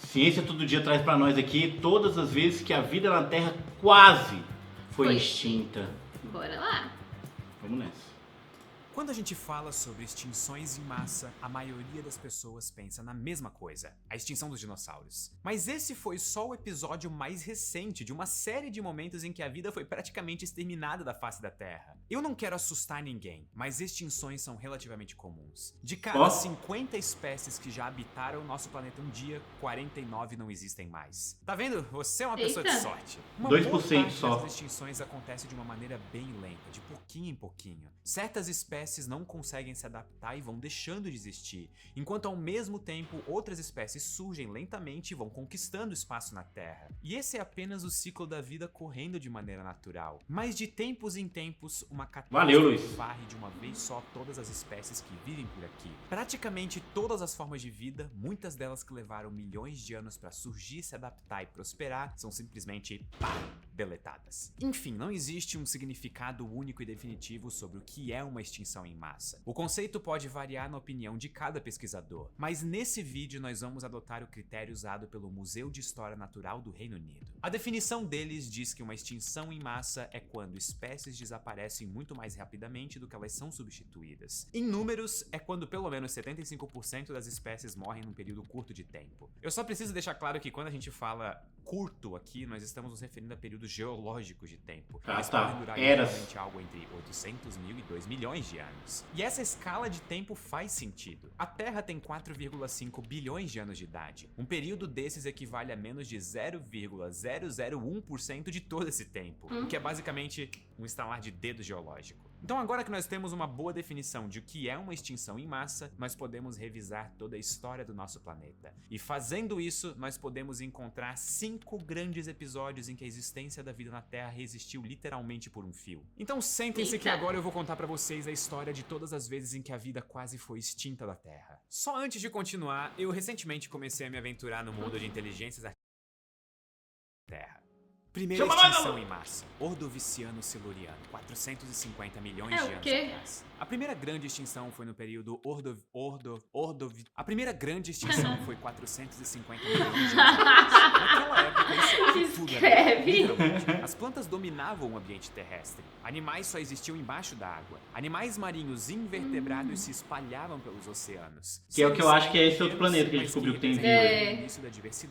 Ciência Todo Dia traz pra nós aqui todas as vezes que a vida na Terra quase foi extinta. Bora lá. Vamos nessa. Quando a gente fala sobre extinções em massa, a maioria das pessoas pensa na mesma coisa, a extinção dos dinossauros. Mas esse foi só o episódio mais recente de uma série de momentos em que a vida foi praticamente exterminada da face da Terra. Eu não quero assustar ninguém, mas extinções são relativamente comuns. De cada 50 espécies que já habitaram o nosso planeta um dia, 49 não existem mais. Tá vendo? Você é uma pessoa de sorte. Uma 2% boa parte só. das extinções acontece de uma maneira bem lenta, de pouquinho em pouquinho. Certas espécies não conseguem se adaptar e vão deixando de existir, enquanto ao mesmo tempo outras espécies surgem lentamente e vão conquistando espaço na Terra. E esse é apenas o ciclo da vida correndo de maneira natural. Mas de tempos em tempos, uma catástrofe varre de uma vez só todas as espécies que vivem por aqui. Praticamente todas as formas de vida, muitas delas que levaram milhões de anos para surgir, se adaptar e prosperar, são simplesmente deletadas. Enfim, não existe um significado único e definitivo sobre o que é uma extinção em massa. O conceito pode variar na opinião de cada pesquisador, mas nesse vídeo nós vamos adotar o critério usado pelo Museu de História Natural do Reino Unido. A definição deles diz que uma extinção em massa é quando espécies desaparecem muito mais rapidamente do que elas são substituídas. Em números, é quando pelo menos 75% das espécies morrem num período curto de tempo. Eu só preciso deixar claro que quando a gente fala curto aqui, nós estamos nos referindo a períodos geológicos de tempo. Eles podem durar geralmente algo entre 800 mil e 2 milhões de anos. E essa escala de tempo faz sentido. A Terra tem 4,5 bilhões de anos de idade. Um período desses equivale a menos de 0,001% de todo esse tempo, o que é basicamente um estalar de dedo geológico. Então agora que nós temos uma boa definição de o que é uma extinção em massa, nós podemos revisar toda a história do nosso planeta. E fazendo isso, nós podemos encontrar 5 grandes episódios em que a existência da vida na Terra resistiu literalmente por um fio. Então sentem-se que agora eu vou contar pra vocês a história de todas as vezes em que a vida quase foi extinta da Terra. Só antes de continuar, eu recentemente comecei a me aventurar no mundo de inteligências artificiais da Terra. Primeira extinção em massa, Ordoviciano-Siluriano, 450 milhões de anos atrás. A primeira grande extinção foi no período A primeira grande extinção foi 450 milhões de anos atrás. Naquela época, isso era tudo. As plantas dominavam o ambiente terrestre. Animais só existiam embaixo da água. Animais marinhos invertebrados se espalhavam pelos oceanos. Que é o que eu acho que é esse outro planeta que a gente descobriu que tem vida.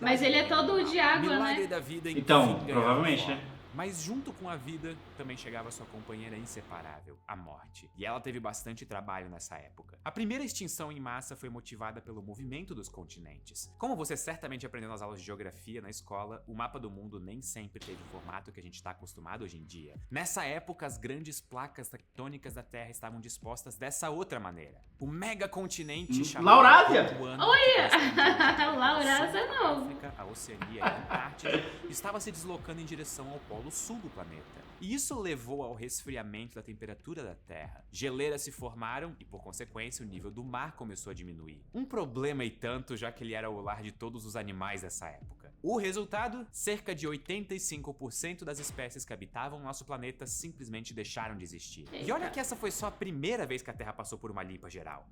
Mas ele é todo de água, né? Então, provavelmente, né? Mas junto com a vida, também chegava sua companheira inseparável, a morte. E ela teve bastante trabalho nessa época. A primeira extinção em massa foi motivada pelo movimento dos continentes. Como você certamente aprendeu nas aulas de geografia na escola, o mapa do mundo nem sempre teve o formato que a gente está acostumado hoje em dia. Nessa época, as grandes placas tectônicas da Terra estavam dispostas dessa outra maneira. O megacontinente chamado Laurásia! Olha! Laurásia não! A África, a Oceania e a Antártida estava se deslocando em direção ao polo sul do planeta. E isso levou ao resfriamento da temperatura da Terra. Geleiras se formaram e, por consequência, o nível do mar começou a diminuir. Um problema e tanto, já que ele era o lar de todos os animais dessa época. O resultado? Cerca de 85% das espécies que habitavam nosso planeta simplesmente deixaram de existir. E olha que essa foi só a primeira vez que a Terra passou por uma limpa geral.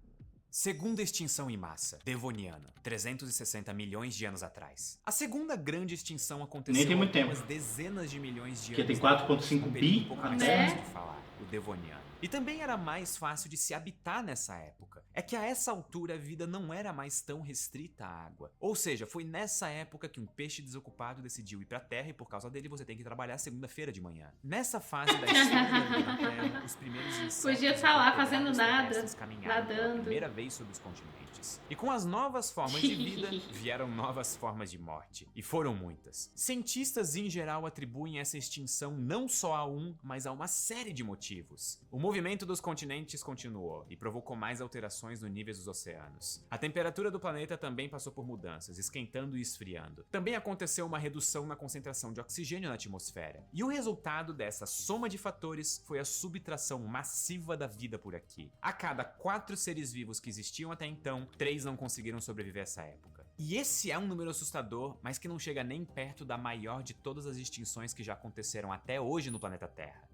Segunda extinção em massa, Devoniano, 360 milhões de anos atrás. A segunda grande extinção aconteceu há algumas dezenas de milhões de anos. Que tem 4,5 bi na Terra. De falar, o Devoniano. E também era mais fácil de se habitar nessa época. É que a essa altura a vida não era mais tão restrita à água. Ou seja, foi nessa época que um peixe desocupado decidiu ir pra Terra e por causa dele você tem que trabalhar segunda-feira de manhã. Nessa fase da história da vida na Terra, os primeiros insetos podia estar lá fazendo nada, nadando. Pela primeira vez sobre os continentes. E com as novas formas de vida, vieram novas formas de morte. E foram muitas. Cientistas em geral atribuem essa extinção não só a um, mas a uma série de motivos. O movimento dos continentes continuou e provocou mais alterações no nível dos oceanos. A temperatura do planeta também passou por mudanças, esquentando e esfriando. Também aconteceu uma redução na concentração de oxigênio na atmosfera. E o resultado dessa soma de fatores foi a subtração massiva da vida por aqui. A cada 4 seres vivos que existiam até então, 3 não conseguiram sobreviver a essa época. E esse é um número assustador, mas que não chega nem perto da maior de todas as extinções que já aconteceram até hoje no planeta Terra.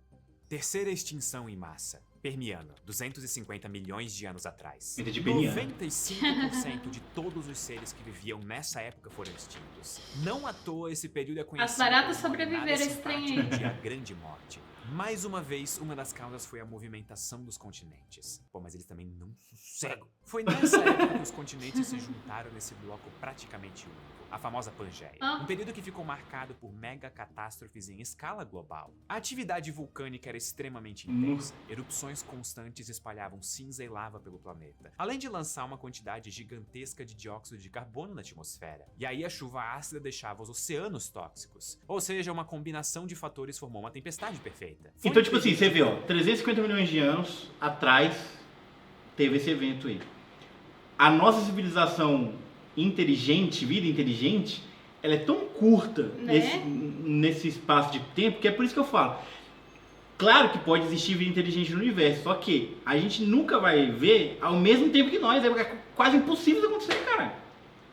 Terceira extinção em massa, Permiano, 250 milhões de anos atrás. Vida de Permiano. 95% de todos os seres que viviam nessa época foram extintos. Não à toa esse período é conhecido As baratas como sobreviveram a Jornada esse trem Simpática aí. de A Grande Morte. Mais uma vez, uma das causas foi a movimentação dos continentes. Pô, mas eles também não sossegam. Foi nessa época que os continentes se juntaram nesse bloco praticamente único, a famosa Pangeia. Um período que ficou marcado por mega catástrofes em escala global. A atividade vulcânica era extremamente intensa. Erupções constantes espalhavam cinza e lava pelo planeta, além de lançar uma quantidade gigantesca de dióxido de carbono na atmosfera. E aí a chuva ácida deixava os oceanos tóxicos. Ou seja, uma combinação de fatores formou uma tempestade perfeita. Então, tipo assim, você vê, ó, 350 milhões de anos atrás teve esse evento aí. A nossa civilização inteligente, vida inteligente, ela é tão curta Né? nesse espaço de tempo, que é por isso que eu falo. Claro que pode existir vida inteligente no universo, só que a gente nunca vai ver ao mesmo tempo que nós. É quase impossível isso acontecer, cara.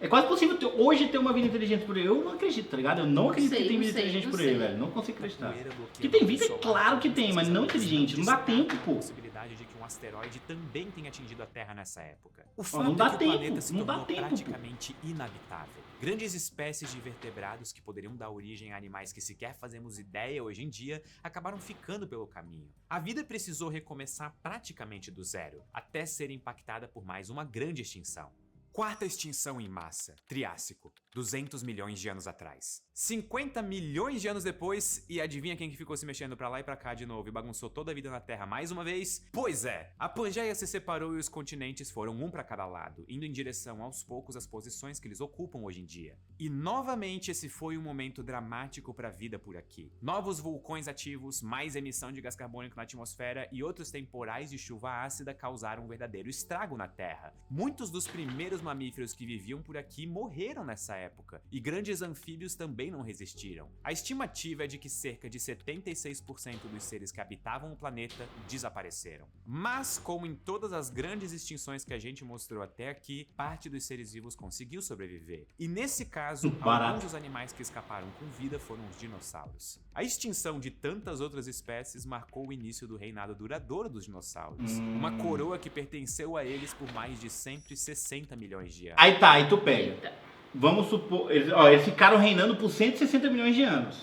É quase possível hoje ter uma vida inteligente por aí. Eu não acredito, tá ligado? Eu não acredito que tem vida inteligente por aí, velho. Não consigo acreditar. Que tem vida, é claro que tem, mas não inteligente. Não dá tempo, pô. Possibilidade de que um asteroide também tenha atingido a Terra nessa época. O Ó, não dá é que tempo, o planeta se não dá tornou tempo, pô. praticamente inabitável. Grandes espécies de vertebrados que poderiam dar origem a animais que sequer fazemos ideia hoje em dia acabaram ficando pelo caminho. A vida precisou recomeçar praticamente do zero, até ser impactada por mais uma grande extinção. Quarta extinção em massa, Triássico, 200 milhões de anos atrás. 50 milhões de anos depois, e adivinha quem que ficou se mexendo pra lá e pra cá de novo e bagunçou toda a vida na Terra mais uma vez? Pois é, a Pangeia se separou e os continentes foram um pra cada lado, indo em direção aos poucos às posições que eles ocupam hoje em dia. E novamente esse foi um momento dramático pra vida por aqui. Novos vulcões ativos, mais emissão de gás carbônico na atmosfera e outros temporais de chuva ácida causaram um verdadeiro estrago na Terra. Muitos dos primeiros mamíferos que viviam por aqui morreram nessa época, e grandes anfíbios também não resistiram. A estimativa é de que cerca de 76% dos seres que habitavam o planeta desapareceram. Mas, como em todas as grandes extinções que a gente mostrou até aqui, parte dos seres vivos conseguiu sobreviver. E nesse caso, alguns dos animais que escaparam com vida foram os dinossauros. A extinção de tantas outras espécies marcou o início do reinado duradouro dos dinossauros. Uma coroa que pertenceu a eles por mais de 160 milhões de anos. Aí tá, aí tu pega. Eita. Vamos supor, eles ficaram reinando por 160 milhões de anos.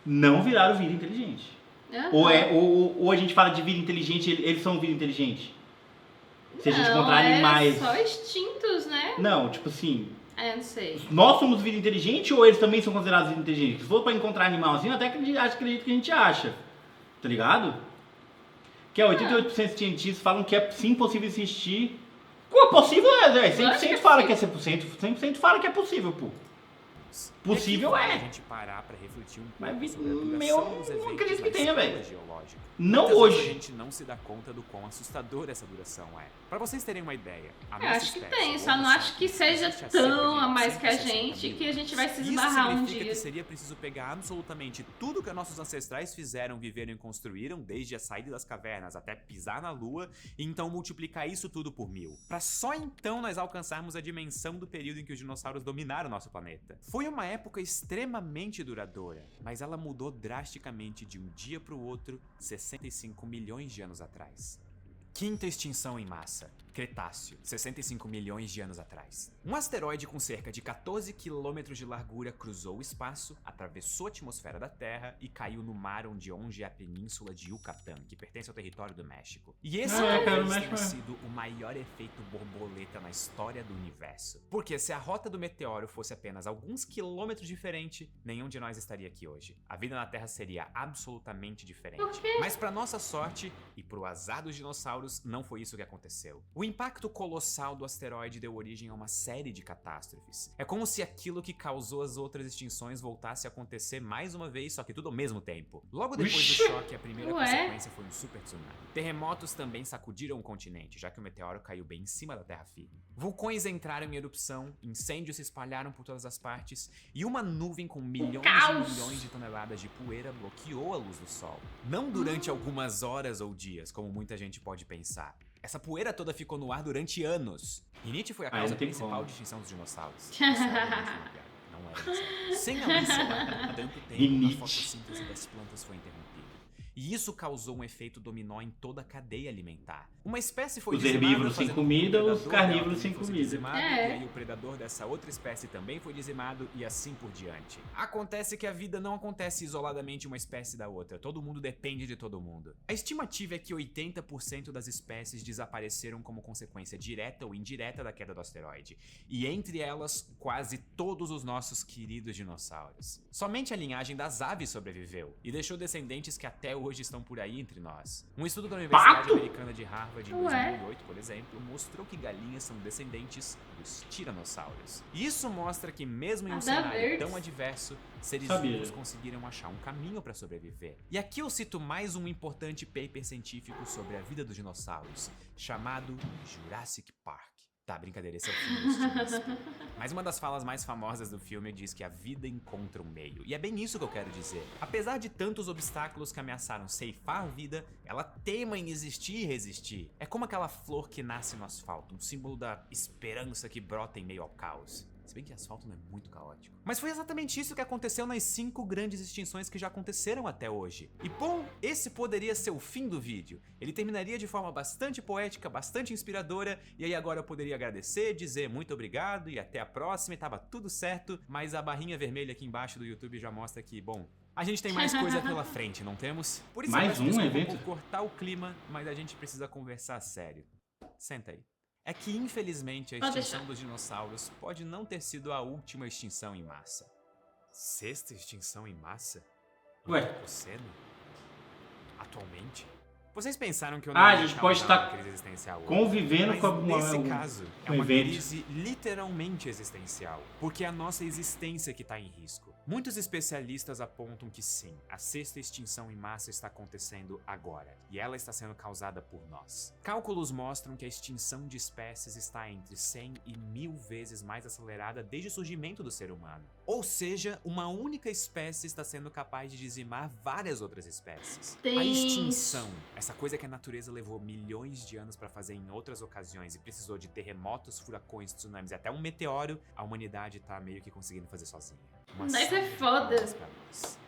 Não viraram vida inteligente. Ou a gente fala de vida inteligente, eles são vida inteligente? Se a gente encontrar animais. Só extintos, né? Não, tipo assim. Eu não sei. Nós somos vida inteligente ou eles também são considerados vida inteligente? Se for pra encontrar animal assim, eu até acredito que a gente acha. Tá ligado? Que 88% de cientistas falam que é sim possível existir. Como possível é, 100% fala que é 100% fala que é possível, pô. Possível é. é. A gente parar pra refletir um pouco Mas, sobre a duração meu, dos não eventos acredito que na tenha, escala velho. geológica. Não Muitas hoje. vezes a gente não se dá conta do quão assustadora essa duração é. Pra vocês terem uma ideia, a Eu nossa acho que espécie, tem, o só Homo não acho que sapiens, seja existe há cerca tão de a mais que a 160 gente mil que a gente vai se Isso esbarrar um significa dia. que seria preciso pegar absolutamente tudo que nossos ancestrais fizeram, viveram e construíram, desde a saída das cavernas até pisar na Lua, e então multiplicar isso tudo por 1000. Pra só então nós alcançarmos a dimensão do período em que os dinossauros dominaram nosso planeta. Foi uma época extremamente duradoura, mas ela mudou drasticamente de um dia pro outro 65 milhões de anos atrás. Quinta extinção em massa, Cretáceo, 65 milhões de anos atrás. Um asteroide com cerca de 14 quilômetros de largura cruzou o espaço, atravessou a atmosfera da Terra e caiu no mar onde é a península de Yucatán, que pertence ao território do México. E esse talvez tenha sido o maior efeito borboleta na história do universo. Porque se a rota do meteoro fosse apenas alguns quilômetros diferente, nenhum de nós estaria aqui hoje. A vida na Terra seria absolutamente diferente. Por quê? Mas pra nossa sorte e pro azar dos dinossauros, não foi isso que aconteceu. O impacto colossal do asteroide deu origem a uma série de catástrofes. É como se aquilo que causou as outras extinções voltasse a acontecer mais uma vez, só que tudo ao mesmo tempo. Logo depois do choque, a primeira consequência foi um super tsunami. Terremotos também sacudiram o continente, já que o meteoro caiu bem em cima da terra firme. Vulcões entraram em erupção, incêndios se espalharam por todas as partes, e uma nuvem com milhões e milhões de toneladas de poeira bloqueou a luz do sol. Não durante algumas horas ou dias, como muita gente pode pensar. Essa poeira toda ficou no ar durante anos. Rinite foi a causa principal de extinção dos dinossauros. Isso é não era. Sem a luz solar, tanto tempo, a fotossíntese das plantas foi interrompida. E isso causou um efeito dominó em toda a cadeia alimentar. Uma espécie foi Os dizimada herbívoros sem fazendo comida, com que o os predador dela carnívoros sem também fosse comida. dizimado, É. E aí o predador dessa outra espécie também foi dizimado e assim por diante. Acontece que a vida não acontece isoladamente uma espécie da outra. Todo mundo depende de todo mundo. A estimativa é que 80% das espécies desapareceram como consequência direta ou indireta da queda do asteroide. E entre elas, quase todos os nossos queridos dinossauros. Somente a linhagem das aves sobreviveu e deixou descendentes que até hoje estão por aí entre nós. Um estudo da Universidade Pato? Americana de Harvard em Ué? 2008, por exemplo, mostrou que galinhas são descendentes dos tiranossauros. E isso mostra que mesmo em um Nada cenário verdes. tão adverso, seres Sabia. vivos conseguiram achar um caminho para sobreviver. E aqui eu cito mais um importante paper científico sobre a vida dos dinossauros, chamado Jurassic Park. Tá, brincadeira, esse é o filme do Steven Spielberg. Mas uma das falas mais famosas do filme diz que a vida encontra um meio. E é bem isso que eu quero dizer. Apesar de tantos obstáculos que ameaçaram ceifar a vida, ela teima em existir e resistir. É como aquela flor que nasce no asfalto, um símbolo da esperança que brota em meio ao caos. Se bem que asfalto não é muito caótico. Mas foi exatamente isso que aconteceu nas 5 grandes extinções que já aconteceram até hoje. E bom, esse poderia ser o fim do vídeo. Ele terminaria de forma bastante poética, bastante inspiradora, e aí agora eu poderia agradecer, dizer muito obrigado e até a próxima, e tava tudo certo, mas a barrinha vermelha aqui embaixo do YouTube já mostra que, bom, a gente tem mais coisa pela frente, não temos? Por isso Mais eu peço um desculpa evento? por cortar o clima, mas a gente precisa conversar sério. Senta aí. É que, infelizmente, a Pode extinção deixar. dos dinossauros pode não ter sido a última extinção em massa. 6ª extinção em massa? Ué. Antropoceno? Atualmente? Vocês pensaram que eu Ah, não a ia gente pode causar estar uma crise existencial hoje? Convivendo Mas com alguma, nesse algum- caso, é um uma evento. crise literalmente existencial, porque é a nossa existência que está em risco. Muitos especialistas apontam que sim, a 6ª extinção em massa está acontecendo agora, e ela está sendo causada por nós. Cálculos mostram que a extinção de espécies está entre 100 e 1000 vezes mais acelerada desde o surgimento do ser humano. Ou seja, uma única espécie está sendo capaz de dizimar várias outras espécies. A Tenso. extinção, essa coisa que a natureza levou milhões de anos para fazer em outras ocasiões e precisou de terremotos, furacões, tsunamis e até um meteoro, a humanidade tá meio que conseguindo fazer sozinha. Uma Deve ser salva de foda. palmas pra nós.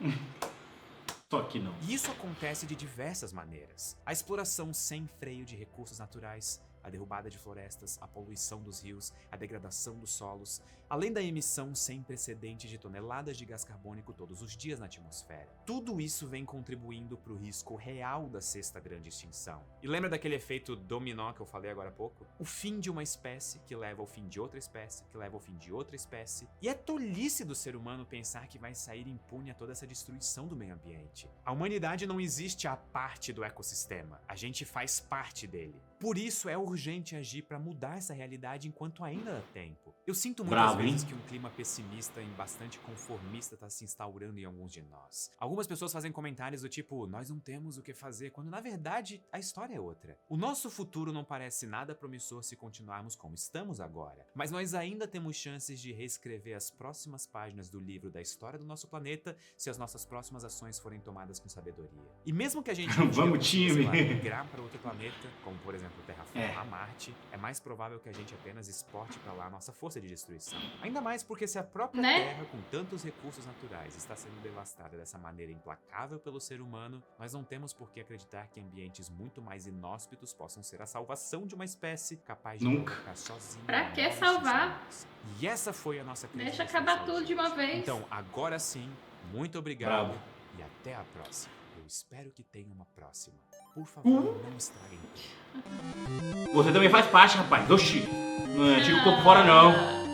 Só que não. E isso acontece de diversas maneiras. A exploração sem freio de recursos naturais, a derrubada de florestas, a poluição dos rios, a degradação dos solos, além da emissão sem precedentes de toneladas de gás carbônico todos os dias na atmosfera. Tudo isso vem contribuindo para o risco real da 6ª grande extinção. E lembra daquele efeito dominó que eu falei agora há pouco? O fim de uma espécie que leva ao fim de outra espécie, que leva ao fim de outra espécie. E é tolice do ser humano pensar que vai sair impune a toda essa destruição do meio ambiente. A humanidade não existe à parte do ecossistema, a gente faz parte dele. Por isso é urgente agir para mudar essa realidade enquanto ainda dá tempo. Eu sinto muitas Bravo, hein? vezes que um clima pessimista e bastante conformista está se instaurando em alguns de nós. Algumas pessoas fazem comentários do tipo, nós não temos o que fazer, quando na verdade a história é outra. O nosso futuro não parece nada promissor se continuarmos como estamos agora, mas nós ainda temos chances de reescrever as próximas páginas do livro da história do nosso planeta se as nossas próximas ações forem tomadas com sabedoria. E mesmo que a gente um dia Vamos, consiga, time! sei lá, migrar para outro planeta, como por exemplo terraformar É. Marte, é mais provável que a gente apenas exporte para lá a nossa força de destruição. Ainda mais porque se a própria Né? Terra, com tantos recursos naturais, está sendo devastada dessa maneira implacável pelo ser humano, nós não temos por que acreditar que ambientes muito mais inóspitos possam ser a salvação de uma espécie capaz de Nunca. provocar sozinha. Pra que novas salvar? extinções. E essa foi a nossa crise Deixa existencial acabar tudo de uma hoje. vez. Então, agora sim, muito obrigado Bravo. e até a próxima. Eu espero que tenha uma próxima. Por favor, não estraguem tudo. Você também faz parte, rapaz. Oxi. Não tira o corpo fora, não.